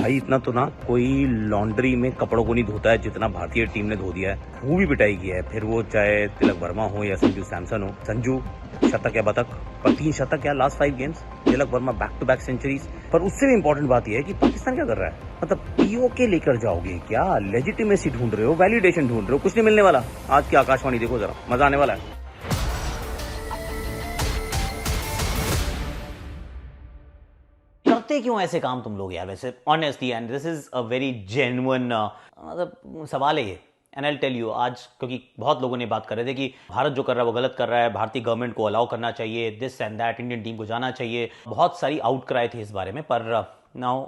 भाई इतना तो ना कोई लॉन्ड्री में कपड़ों को नहीं धोता है जितना भारतीय टीम ने धो दिया है। खूब ही पिटाई की है, फिर वो चाहे तिलक वर्मा हो या संजू सैमसन हो। संजू शतक या बतक, पर 3 शतक या last 5 games. Tilak Varma back to back centuries. पर उससे भी इंपॉर्टेंट बात यह है कि पाकिस्तान क्या कर रहा है। मतलब पीओके लेकर जाओगे क्या? लेजिटिमेसी ढूंढ रहे हो, वैलिडेशन ढूंढ रहे हो, कुछ नहीं मिलने वाला। आज की आकाशवाणी देखो जरा, मजा आने वाला है। करते क्यों ऐसे काम तुम लोग यार वैसे honestly, and this is a very genuine मतलब सवाल है ये। एंड आई टेल यू आज, क्योंकि बहुत लोगों ने बात कर रहे थे कि भारत जो कर रहा है वो गलत कर रहा है, भारतीय गवर्नमेंट को अलाउ करना चाहिए, this and that, Indian team को जाना चाहिए। बहुत सारी आउटक्राई थी इस बारे में, पर नाउ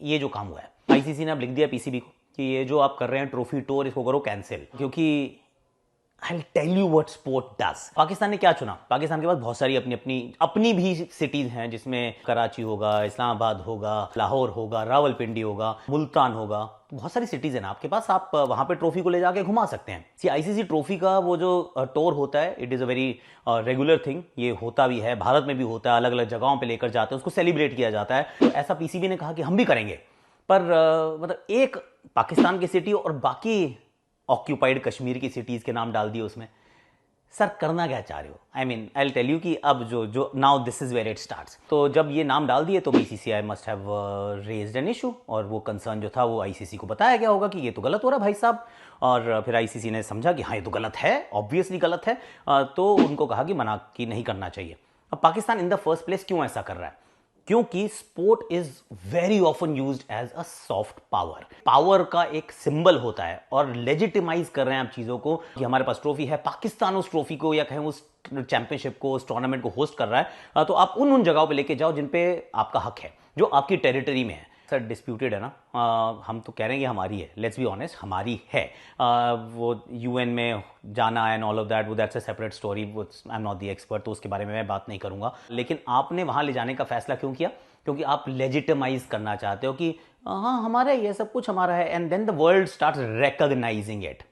ये जो काम हुआ है, आईसीसी ने अब लिख दिया पीसीबी को कि ये जो आप कर रहे हैं ट्रॉफी टूर, इसको करो कैंसिल, क्योंकि I'll tell you what sport does। Pakistan ने क्या चुना? पाकिस्तान के पास बहुत सारी अपनी भी सिटीज हैं, जिसमें कराची होगा, इस्लामाबाद होगा, लाहौर होगा, रावलपिंडी होगा, मुल्तान होगा। बहुत सारी सिटीज है ना आपके पास, आप वहां पे ट्रॉफी को ले जाके घुमा सकते हैं। सी आईसीसी ट्रॉफी का वो जो टूर होता है, it is a very regular thing. ये होता भी है, भारत में भी होता है, अलग अलग जगहों पे लेकर जाते हैं, उसको सेलिब्रेट किया जाता है। तो ऐसा पीसीबी ने कहा कि हम भी करेंगे, पर मतलब एक पाकिस्तान की सिटी और बाकी ऑक्यूपाइड कश्मीर की सिटीज के नाम डाल दिए उसमें। सर करना क्या चाह रहे हो? I mean I will tell you कि अब जो now this is where it starts. तो जब ये नाम डाल दिए तो BCCI must have raised an issue, और वो कंसर्न जो था वो आईसीसी को बताया गया होगा कि ये तो गलत हो रहा है भाई साहब। और फिर आईसीसी ने समझा कि हाँ ये तो गलत है, ऑब्वियसली गलत है। तो उनको कहा कि मना कि नहीं करना चाहिए। अब Pakistan in the first place क्यों ऐसा कर रहा है? क्योंकि sport is very often used as a soft power. Power का एक सिंबल होता है, और लेजिटिमाइज कर रहे हैं आप चीजों को कि हमारे पास ट्रॉफी है, पाकिस्तान उस ट्रॉफी को या कहें उस चैंपियनशिप को, उस टूर्नामेंट को होस्ट कर रहा है। तो आप उन जगहों पे लेके जाओ जिन पे आपका हक है, जो आपकी टेरिटरी में है। सर डिस्प्यूटेड है ना, हम तो कह रहे हैं कि हमारी है, लेट्स बी ऑनेस्ट, हमारी है। वो यूएन में जाना एंड ऑल ऑफ दैट, वो that's a separate story, I am not the expert, तो उसके बारे में मैं बात नहीं करूंगा। लेकिन आपने वहां ले जाने का फैसला क्यों किया? क्योंकि आप लेजिटिमाइज करना चाहते हो कि हाँ हमारा है, ये सब कुछ हमारा है, and then the world starts recognizing it.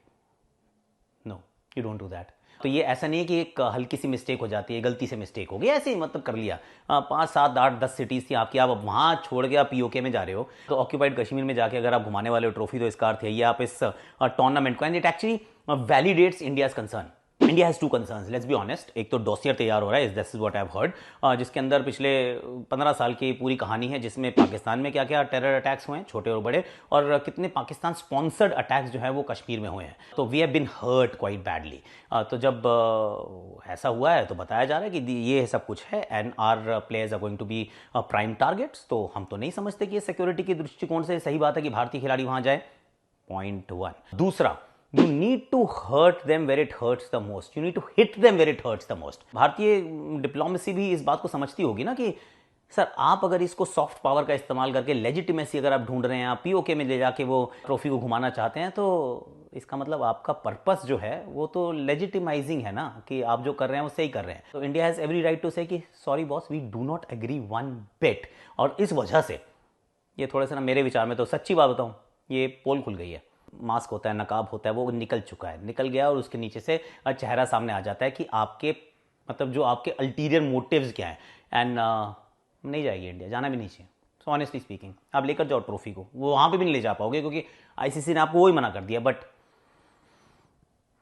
No, you don't do that. तो ये ऐसा नहीं है कि एक हल्की सी मिस्टेक हो जाती है, गलती से मिस्टेक हो गई, ऐसे ही मतलब कर लिया। 5, 7, 8, 10 सिटीज थी आपकी, आप वहां छोड़ के आप पीओके में जा रहे हो। तो ऑक्यूपाइड कश्मीर में जाके अगर आप घुमाने वाले हो ट्रॉफी, तो इसका अर्थ है ये आप इस टूर्नामेंट को, and it actually validates India's concern. India has 2 concerns, let's be honest. एक तो डॉसियर तैयार हो रहा है, this is what I have heard, जिसके अंदर पिछले 15 साल की पूरी कहानी है, जिसमें पाकिस्तान में क्या क्या टेरर अटैक्स हुए हैं, छोटे और बड़े, और कितने पाकिस्तान स्पॉन्सर्ड अटैक्स जो है वो कश्मीर में हुए हैं। तो we have been hurt quite badly. तो जब ऐसा हुआ है तो बताया जा रहा है कि ये सब कुछ है, and are players are going to be prime targets. तो हम तो नहीं समझते कि ये सिक्योरिटी के दृष्टिकोण से सही बात है कि भारतीय खिलाड़ी वहां जाए, पॉइंट 1। दूसरा, you need to hurt them where it hurts the most, you need to hit them where it hurts the most। भारतीय डिप्लोमेसी भी इस बात को समझती होगी ना कि सर आप अगर इसको सॉफ्ट पावर का इस्तेमाल करके लेजिटिमेसी अगर आप ढूंढ रहे हैं, आप पीओके में ले जाके वो ट्रॉफी को घुमाना चाहते हैं, तो इसका मतलब आपका पर्पस जो है वो तो लेजिटिमाइजिंग है ना, कि आप जो कर रहे हैं वो सही कर रहे हैं। तो India has every right to say कि sorry boss, we do not agree 1 bit. और इस वजह से ये थोड़े से ना, मेरे विचार में तो सच्ची बात बताऊं, ये पोल खुल गई है। मास्क होता है, नकाब होता है, वो निकल चुका है, निकल गया, और उसके नीचे से चेहरा सामने आ जाता है कि आपके मतलब जो आपके अल्टीरियर मोटिव्स क्या हैं। एंड नहीं जाएगी इंडिया, जाना भी नहीं चाहिए। सो ऑनेस्टली स्पीकिंग, आप लेकर जाओ ट्रॉफी को, वो वहां पे भी नहीं ले जा पाओगे, क्योंकि आईसीसी ने आपको वही मना कर दिया। But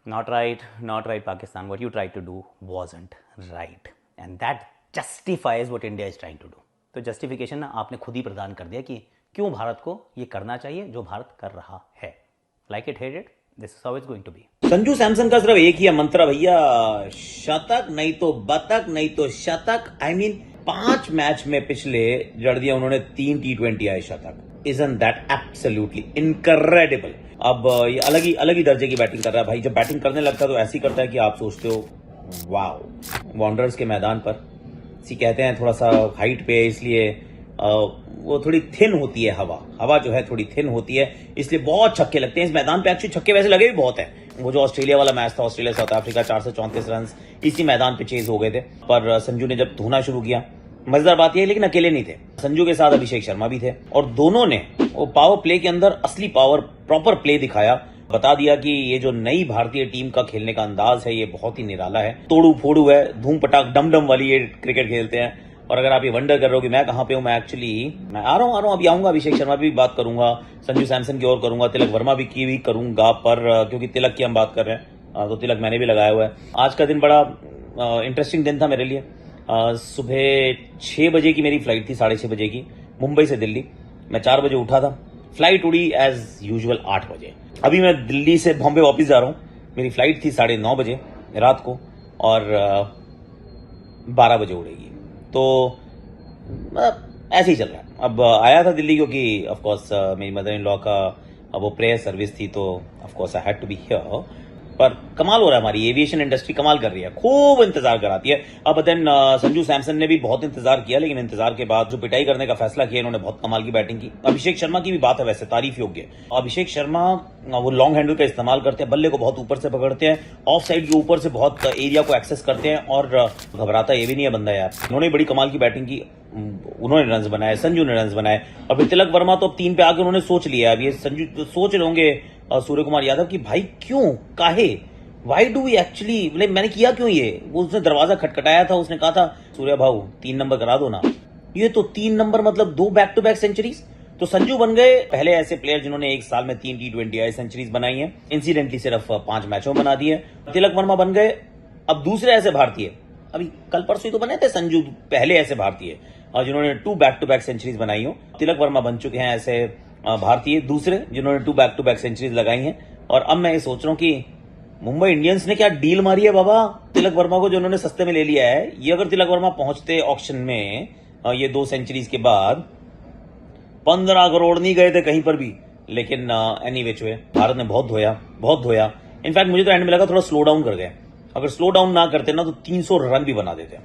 not right Pakistan, what you try to do wasn't right, and that justifies what India is trying to do. तो जस्टिफिकेशन आपने खुद ही प्रदान कर दिया कि क्यों भारत को ये करना चाहिए जो भारत कर रहा है। Like it, hate it, this is how it's going to be। Sanju Samson का सिर्फ एक ही है मंत्र भैया, शतक नहीं तो बतक, नहीं तो शतक। आई मीन 5 मैच में पिछले जड़ दिया उन्होंने, 3 T20 आए शतक। Isn't that absolutely incredible? अब ये अलग ही दर्जे की बैटिंग कर रहा है भाई। जब बैटिंग करने लगता है तो ऐसी करता है कि आप सोचते हो वाओ। वांडरर्स के मैदान पर सी कहते हैं थोड़ा सा हाइट पे, इसलिए वो थोड़ी थिन होती है, हवा जो है थोड़ी थिन होती है, इसलिए बहुत छक्के लगते हैं इस मैदान पे। एक्चुअली छक्के वैसे लगे भी बहुत हैं। वो जो ऑस्ट्रेलिया वाला मैच था, ऑस्ट्रेलिया साउथ अफ्रीका, 434 रन इसी मैदान पे चेज हो गए थे। पर संजू ने जब धोना शुरू किया, मजेदार बात यह है लेकिन अकेले नहीं थे, संजू के साथ अभिषेक शर्मा भी थे, और दोनों ने वो पावर प्ले के अंदर असली पावर, प्रॉपर प्ले दिखाया। बता दिया कि ये जो नई भारतीय टीम का खेलने का अंदाज है ये बहुत ही निराला है, तोड़ू फोड़ू है, धूम पटाख डम डम वाली ये क्रिकेट खेलते हैं। और अगर आप ये वंडर कर रहे हो कि मैं कहाँ पे हूँ, मैं आ रहा हूँ, अभी आऊंगा, अभिषेक शर्मा भी बात करूंगा, संजू सैमसन की ओर करूंगा, तिलक वर्मा भी की भी करूंगा, पर क्योंकि तिलक की हम बात कर रहे हैं तो तिलक मैंने भी लगाया हुआ है। आज का दिन बड़ा इंटरेस्टिंग दिन था मेरे लिए। सुबह 6 बजे की मेरी फ्लाइट थी, 6:30 बजे की, मुंबई से दिल्ली। मैं 4 बजे उठा था, फ्लाइट उड़ी एज यूजुअल 8 बजे। अभी मैं दिल्ली से बॉम्बे वापस जा रहा हूँ। मेरी फ्लाइट थी 9:30 बजे रात को और 12 बजे उड़ेगी। तो ऐसे ही चल रहा है। अब आया था दिल्ली क्योंकि ऑफ कोर्स मेरी मदर इन लॉ का वो प्रेयर सर्विस थी, तो of course I had to be here. पर कमाल हो रहा है, हमारी एविएशन इंडस्ट्री कमाल कर रही है, खूब इंतजार कराती है। अब देन संजू सैमसन ने भी बहुत इंतजार किया, लेकिन इंतजार के बाद जो पिटाई करने का फैसला किया, इन्होंने बहुत कमाल की बैटिंग की। अभिषेक शर्मा की भी बात है, वैसे तारीफ योग्य है। अभिषेक शर्मा वो लॉन्ग हैंडल का इस्तेमाल करते हैं, बल्ले को बहुत ऊपर से पकड़ते हैं, ऑफ साइड के ऊपर से बहुत एरिया को एक्सेस करते हैं और घबराता ये भी नहीं है बंदा यार। इन्होंने बड़ी कमाल की बैटिंग की, उन्होंने रन्स बनाए, संजू ने रन्स बनाए। और फिर तिलक वर्मा तो अब 3 पे आके उन्होंने सोच लिया। अब ये संजू तो सोच रहे होंगे सूर्य कुमार यादव की भाई क्यों, काहे, वाई डू वी एक्चुअली, मैंने किया क्यों ये। वो उसने दरवाजा खटखटाया था, उसने कहा था सूर्य भाऊ 3 नंबर करा दो ना। ये तो 3 नंबर मतलब 2 बैक टू बैक सेंचुरीज। तो संजू बन गए पहले ऐसे प्लेयर जिन्होंने एक साल में 3 T20I सेंचुरीज बनाई हैं, इंसिडेंटली सिर्फ 5 मैचों में बना दी है। तिलक वर्मा बन गए अब दूसरे ऐसे भारतीय, अभी कल परसों ही तो बने थे संजू, पहले ऐसे भारतीय और जिन्होंने 2 बैक टू बैक सेंचुरीज बनाई हो। तिलक वर्मा बन चुके हैं ऐसे भारतीय दूसरे जिन्होंने 2 बैक टू बैक सेंचुरीज लगाई हैं। और अब मैं ये सोच रहा हूं कि मुंबई इंडियंस ने क्या डील मारी है बाबा तिलक वर्मा को, जो उन्होंने सस्ते में ले लिया है। ये अगर तिलक वर्मा पहुंचते ऑक्शन में ये 2 सेंचुरीज के बाद 15 करोड़ नहीं गए थे कहीं पर भी, लेकिन एनी विच वे भारत ने बहुत धोया। इनफैक्ट मुझे तो एंड में लगा थोड़ा स्लो डाउन कर गए। अगर स्लो डाउन ना करते ना तो 300 रन भी बना देते।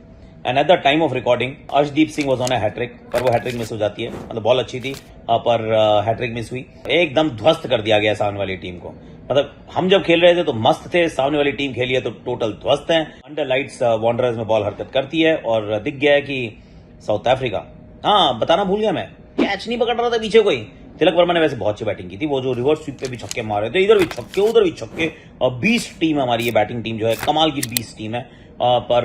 And at the time of recording Arshdeep Singh was on a hat-trick, पर वो हैट्रिक मिस हो जाती है। मतलब बॉल अच्छी थी पर हैट्रिक मिस हुई। एकदम ध्वस्त कर दिया गया सामने वाली टीम को। मतलब हम जब खेल रहे थे तो मस्त थे, सामने वाली टीम खेली है तो टोटल ध्वस्त है। अंडर लाइट्स वांडरर्स में बॉल हरकत करती है और दिख गया है कि साउथ अफ्रीका, हाँ बताना भूल गया मैं, कैच नहीं पकड़ रहा था पीछे कोई। तिलक वर्मा ने वैसे बहुत अच्छी बैटिंग की थी, वो जो रिवर्स स्वीप पे भी छक्के मारे थे, इधर भी छक्के उधर भी छक्के। और 20 टीम हमारी ये बैटिंग टीम जो है कमाल की 20 टीम है। पर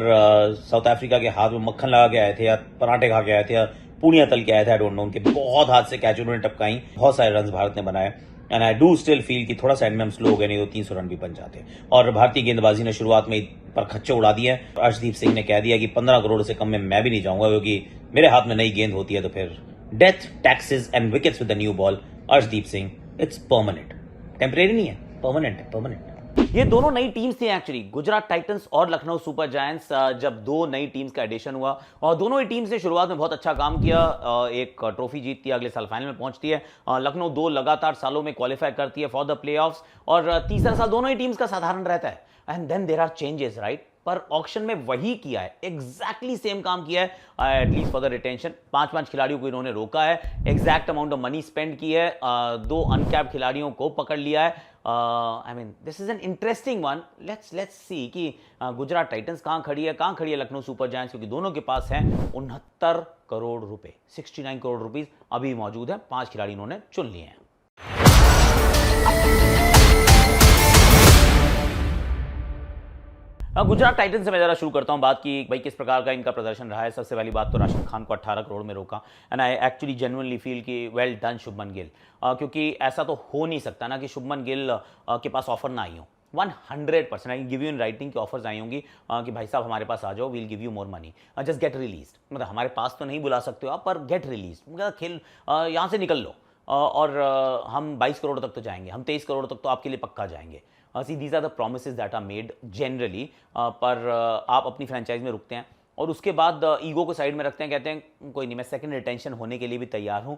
साउथ अफ्रीका के हाथ में मक्खन लगा के आए थे या पराठे खा के आए थे या पूड़ियां तल के आए थे, आई डोंट नो। उनके बहुत हाथ से कैच उन्होंने टपकाई, बहुत सारे रन भारत ने बनाए। And I do still feel कि थोड़ा सा एंड में हम स्लो हो गए, नहीं तो 300 रन भी बन जाते। और भारतीय गेंदबाजी ने शुरुआत में पर खच्चे उड़ा दिए। अर्शदीप सिंह ने कह दिया कि 15 करोड़ से कम में मैं भी नहीं जाऊंगा, क्योंकि मेरे हाथ में नई गेंद होती है तो फिर death, taxes and wickets with the new ball. Arshdeep Singh, it's permanent, temporary नहीं है, परमानेंट है, परमानेंट। ये दोनों नई टीम्स थी एक्चुअली, गुजरात टाइटंस और लखनऊ सुपर जायंट्स। जब 2 नई टीम्स का एडिशन हुआ और दोनों ही टीम्स ने शुरुआत में बहुत अच्छा काम किया, एक ट्रॉफी जीतती है, अगले साल फाइनल में पहुंचती है। लखनऊ 2 लगातार सालों में क्वालिफाई करती है फॉर द प्लेऑफ्स और तीसरा साल दोनों ही टीम्स का साधारण रहता है। And then there are changes, right. पर ऑक्शन में वही किया है, एग्जैक्टली सेम काम किया है, एटलीस्ट फॉर द रिटेंशन। 5 खिलाड़ियों को इन्होंने रोका है, exact amount of money spend की है, 2 अनकैप्ड खिलाड़ियों को पकड़ लिया है। I mean this is an interesting one. Let's see कि गुजरात टाइटंस कहां खड़ी है लखनऊ सुपर जायंट्स, क्योंकि दोनों के पास हैं 69 करोड़ रुपए, 69 करोड़ रुपीस अभी मौजूद है। 5 खिलाड़ी इन्होंने चुन लिए हैं। गुजरात टाइटंस से मैं जरा शुरू करता हूं बात की भाई किस प्रकार का इनका प्रदर्शन रहा है। सबसे पहली बात तो राशिद खान को 18 करोड़ में रोका। And I actually genuinely feel कि वेल डन शुभमन गिल, क्योंकि ऐसा तो हो नहीं सकता ना कि शुभमन गिल के पास ऑफर ना आई हो। 100% I give you in writing की ऑफर्स आई होंगी कि भाई साहब हमारे पास आ जाओ, we'll give you more money, just get release. मतलब हमारे पास तो नहीं बुला सकते हो आप, पर गेट रिलीज, खेल यहाँ से निकल लो और हम 22 करोड़ तक तो जाएंगे, हम 23 करोड़ तक तो आपके लिए पक्का जाएंगे। See these are the promises that are made generally. पर आप अपनी फ्रेंचाइज में रुकते हैं और उसके बाद ईगो को साइड में रखते हैं, कहते हैं कोई नहीं, मैं सेकंड रिटेंशन होने के लिए भी तैयार हूँ,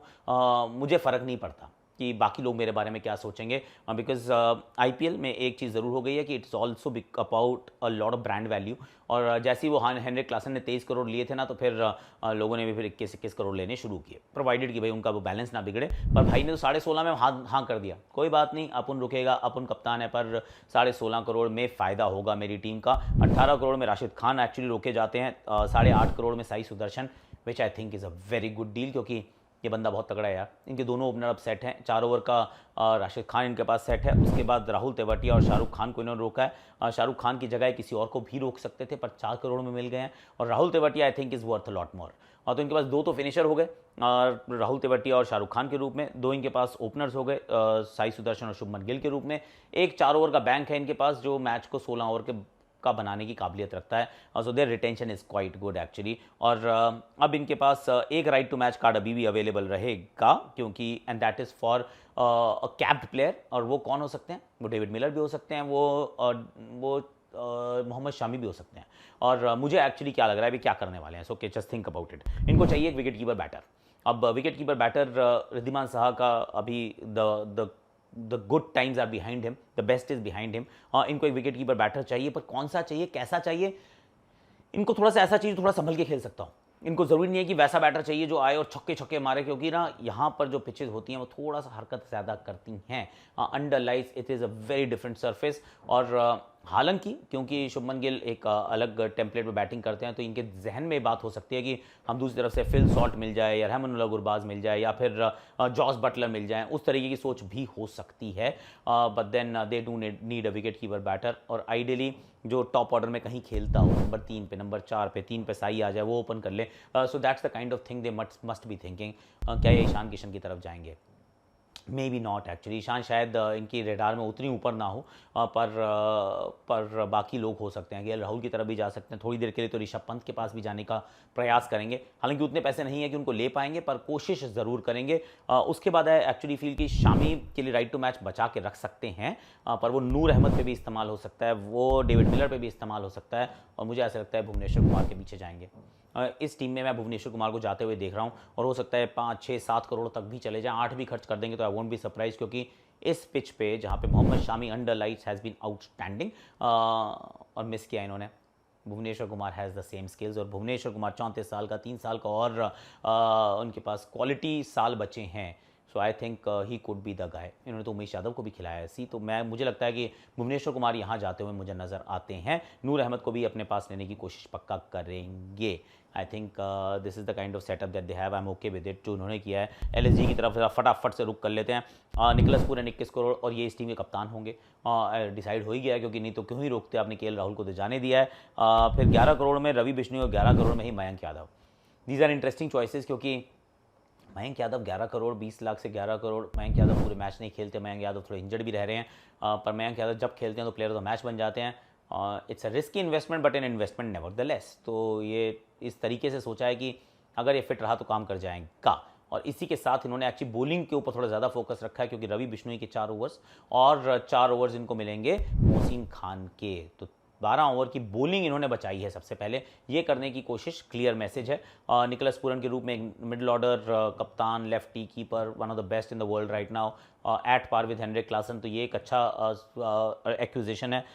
मुझे फ़र्क नहीं पड़ता कि बाकी लोग मेरे बारे में क्या सोचेंगे। बिकॉज आईपीएल में एक चीज़ ज़रूर हो गई है कि it's also about a lot of brand value. और जैसे ही वो हेनरिक क्लासन ने 23 करोड़ लिए थे ना, तो फिर लोगों ने भी फिर 21 करोड़ लेने शुरू किए, प्रोवाइडेड कि भाई उनका वो बैलेंस ना बिगड़े। पर भाई ने तो 16.5 में हाँ कर दिया, कोई बात नहीं, अपन रुकेगा, अपन कप्तान है, पर 16.5 करोड़ में फ़ायदा होगा मेरी टीम का। 18 करोड़ में राशिद खान एक्चुअली रोके जाते हैं, 8.5 करोड़ में Sai Sudharsan, which I think is a very good deal, क्योंकि ये बंदा बहुत तगड़ा है यार। इनके दोनों ओपनर अब सेट हैं, 4 ओवर का राशिद खान इनके पास सेट है, उसके बाद राहुल तेवतिया और शाहरुख खान को इन्होंने रोका है। शाहरुख खान की जगह किसी और को भी रोक सकते थे पर 4 करोड़ में मिल गए हैं, और राहुल तेवतिया आई think is worth a lot more. और तो इनके पास 2 तो फिनिशर हो गए राहुल तेवतिया और शाहरुख खान के रूप में, 2 इनके पास ओपनर्स हो गए साई सुदर्शन और शुभमन गिल के रूप में, एक 4 ओवर का बैंक है इनके पास जो मैच को 16 ओवर के का बनाने की काबिलियत रखता है। So their retention is quite good actually. और अब इनके पास एक राइट टू मैच कार्ड अभी भी अवेलेबल रहेगा, क्योंकि and that is for a capped player. और वो कौन हो सकते हैं? वो डेविड मिलर भी हो सकते हैं, वो मोहम्मद शामी भी हो सकते हैं। और मुझे एक्चुअली क्या लग रहा है अभी क्या करने वाले हैं, so just think about it. इनको चाहिए एक विकेट कीपर बैटर। अब wicket keeper batter Wriddhiman Saha का अभी the good times are behind him, the best is behind him. इनको एक विकेट कीपर बैटर चाहिए, पर कौन सा चाहिए, कैसा चाहिए? इनको थोड़ा सा ऐसा चाहिए थोड़ा संभल के खेल सकता हूँ। इनको ज़रूरी नहीं है कि वैसा बैटर चाहिए जो आए और छक्के छक्के मारे, क्योंकि ना यहाँ पर जो पिचेज होती हैं वो थोड़ा सा हरकत ज़्यादा करती हैं। Under lies it is a very different surface. और हालांकि क्योंकि शुभमन गिल एक अलग टेम्पलेट में बैटिंग करते हैं, तो इनके जहन में बात हो सकती है कि हम दूसरी तरफ से फिल सॉल्ट मिल जाए या रहमानुल्लाह गुरबाज मिल जाए या फिर जॉस बटलर मिल जाए, उस तरीके की सोच भी हो सकती है। But then they do need a wicket keeper batter, और आइडियली जो टॉप ऑर्डर में कहीं खेलता हो, नंबर 3 पे, नंबर 4 पे, 3 पे साई आ जाए, वो ओपन कर ले। So that's the kind of thing they must be thinking. क्या ये ईशान किशन की तरफ जाएंगे? Maybe not actually. Ishan शायद इनकी रेडार में उतनी ऊपर ना हो, पर बाकी लोग हो सकते हैं। केएल राहुल की तरफ भी जा सकते हैं, थोड़ी देर के लिए तो ऋषभ पंत के पास भी जाने का प्रयास करेंगे। हालांकि उतने पैसे नहीं है कि उनको ले पाएंगे, पर कोशिश ज़रूर करेंगे। उसके बाद है एक्चुअली फील कि शामी के लिए राइट टू मैच बचा के रख सकते हैं, पर वो नूर अहमद पे भी इस्तेमाल हो सकता है, वो डेविड मिलर पे भी इस्तेमाल हो सकता है, और मुझे ऐसा लगता है भुवनेश्वर कुमार के पीछे जाएंगे। इस टीम में मैं भुवनेश्वर कुमार को जाते हुए देख रहा हूँ, और हो सकता है 5, 6, 7 करोड़ तक भी चले जाएं, 8 भी खर्च कर देंगे तो आई वोंट बी सरप्राइज, क्योंकि इस पिच पे जहाँ पे Mohammed Shami under lights has been outstanding, और मिस किया इन्होंने। Bhuvneshwar Kumar has the same skills, और भुवनेश्वर कुमार 34 साल का, 3 साल का और उनके पास क्वालिटी साल बचे हैं। So I think he could be the guy. इन्होंने तो उमेश यादव को भी खिलाया ऐसी, तो मुझे लगता है कि भुवनेश्वर कुमार यहाँ जाते हुए मुझे नज़र आते हैं। नूर अहमद को भी अपने पास लेने की कोशिश पक्का करेंगे। I think this is the kind of setup that they have. I am okay with it जो उन्होंने किया है। एलएसजी की तरफ फटाफट से रुक कर लेते हैं। निकलस पूरन 21 करोड़, और ये इस टीम के कप्तान होंगे। डिसाइड हो ही गया है, क्योंकि नहीं तो क्यों ही रोकते, आपने केएल राहुल को तो जाने दिया है। फिर 11 करोड़ में रवि बिश्नोई और 11 करोड़ में ही Mayank Yadav. These are interesting choices, क्योंकि मयंक यादव 11 करोड़, 20 लाख से 11 करोड़। मयंक यादव पूरे मैच नहीं खेलते, मयंक यादव थोड़े इंजर्ड भी रह रहे हैं, पर मयंक यादव जब खेलते हैं तो प्लेयर ऑफ द मैच बन जाते हैं। It's a risky investment but an investment never the less. तो ये इस तरीके से सोचा है कि अगर ये फिट रहा तो काम कर जाएगा। और इसी के साथ इन्होंने एक्चुअली बॉलिंग के ऊपर थोड़ा ज़्यादा फोकस रखा है, क्योंकि रवि बिश्नोई के 4 ओवर्स और 4 ओवर्स इनको मिलेंगे मोहसिन खान के, तो 12 ओवर की बॉलिंग इन्होंने बचाई है सबसे पहले, ये करने की कोशिश, क्लियर मैसेज है। निकलस पूरन के रूप में एक मिडिल ऑर्डर कप्तान, lefty keeper, one of the best in the world right now, at par with Heinrich Klaasen, तो ये एक अच्छा एक्विजिशन है।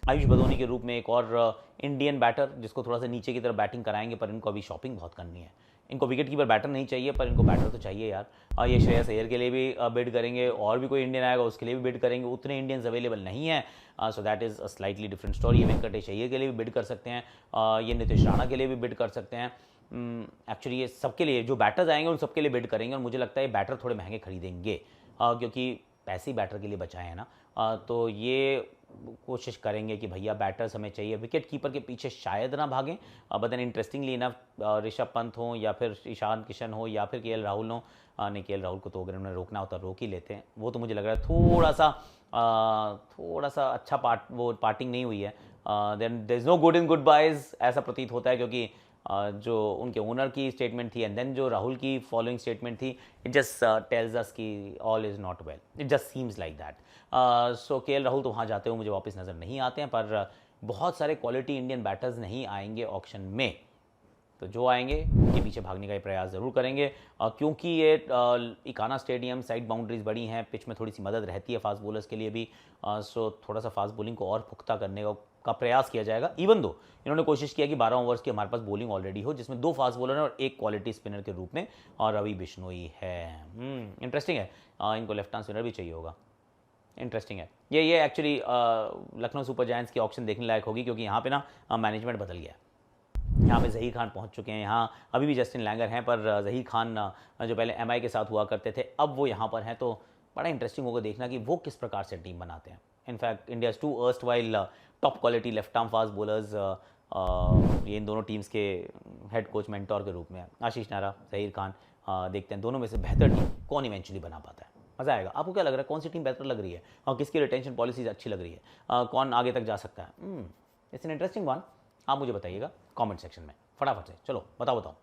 आयुष बदोनी के रूप में एक और इंडियन बैटर, जिसको थोड़ा सा नीचे की तरफ बैटिंग कराएंगे, पर इनको अभी शॉपिंग बहुत करनी है। इनको विकेट कीपर बैटर नहीं चाहिए, पर इनको बैटर तो चाहिए यार। ये श्रेयस अय्यर के लिए भी बिड करेंगे, और भी कोई इंडियन आएगा उसके लिए भी बिड करेंगे। उतने इंडियंस अवेलेबल नहीं है, so that is a slightly different story. ये वेंकटेश अय्यर के लिए भी बिड कर सकते हैं, ये नीतीश राणा के लिए भी बिड कर सकते हैं। एक्चुअली ये सबके लिए, जो बैटर्स आएंगे उन सबके लिए बिड करेंगे, और मुझे लगता है ये बैटर थोड़े महंगे खरीदेंगे, क्योंकि पैसे बैटर के लिए बचाए हैं ना। तो ये कोशिश करेंगे कि भैया बैटर्स हमें चाहिए, विकेट कीपर के पीछे शायद ना भागें। But then interestingly enough Rishabh Pant हो या फिर ईशान किशन हो या फिर केएल राहुल हो, नहीं केएल राहुल को तो अगर उन्हें रोकना होता रोक ही लेते हैं। वो तो मुझे लग रहा है थोड़ा सा अच्छा पार्टिंग नहीं हुई है। Then there is no good in goodbyes, ऐसा प्रतीत होता है, क्योंकि जो उनके ओनर की स्टेटमेंट थी एंड देन जो राहुल की फॉलोइंग स्टेटमेंट थी, इट जस्ट टेल्स अस कि all is not well, it just seems like that. So KL Rahul तो वहाँ जाते हुए मुझे वापस नज़र नहीं आते हैं, पर बहुत सारे क्वालिटी इंडियन बैटर्स नहीं आएंगे ऑक्शन में, तो जो आएंगे उनके पीछे भागने का प्रयास ज़रूर करेंगे, क्योंकि ये इकाना स्टेडियम, साइड बाउंड्रीज बड़ी हैं, पिच में थोड़ी सी मदद रहती है फास्ट बॉलर्स के लिए भी। सो थोड़ा सा फास्ट बॉलिंग को और पुख्ता करने का प्रयास किया जाएगा। इवन दो इन्होंने कोशिश किया कि 12 ओवर्स की हमारे पास बॉलिंग ऑलरेडी हो, जिसमें 2 फास्ट बॉलर हैं और 1 क्वालिटी स्पिनर के रूप में, और रवि बिश्नोई है। इंटरेस्टिंग है। इनको लेफ्ट हैंड स्पिनर भी चाहिए होगा। इंटरेस्टिंग है ये एक्चुअली लखनऊ सुपर जायंट्स की ऑक्शन देखने लायक होगी, क्योंकि यहाँ पे ना मैनेजमेंट बदल गया है। यहाँ पे ज़हीर खान पहुँच चुके हैं, यहाँ अभी भी जस्टिन लैंगर हैं, पर ज़हीर खान जो पहले एमआई के साथ हुआ करते थे अब वो यहाँ पर हैं, तो बड़ा इंटरेस्टिंग होगा देखना कि वो किस प्रकार से टीम बनाते हैं। In fact India's 2 erst while top quality left arm fast bowlers, ये इन दोनों टीम्स के हेड कोच मेंटोर के रूप में आशीष नेहरा, ज़हीर खान। देखते हैं दोनों में से बेहतर टीम कौन इवेंचुअली बना पाता है। मज़ा आएगा। आपको क्या लग रहा है, कौन सी टीम बेहतर लग रही है और किसकी रिटेंशन पॉलिसीज अच्छी लग रही है, कौन आगे तक जा सकता है? It's an interesting one. आप मुझे बताइएगा कमेंट सेक्शन में फटाफट से। चलो बताओ।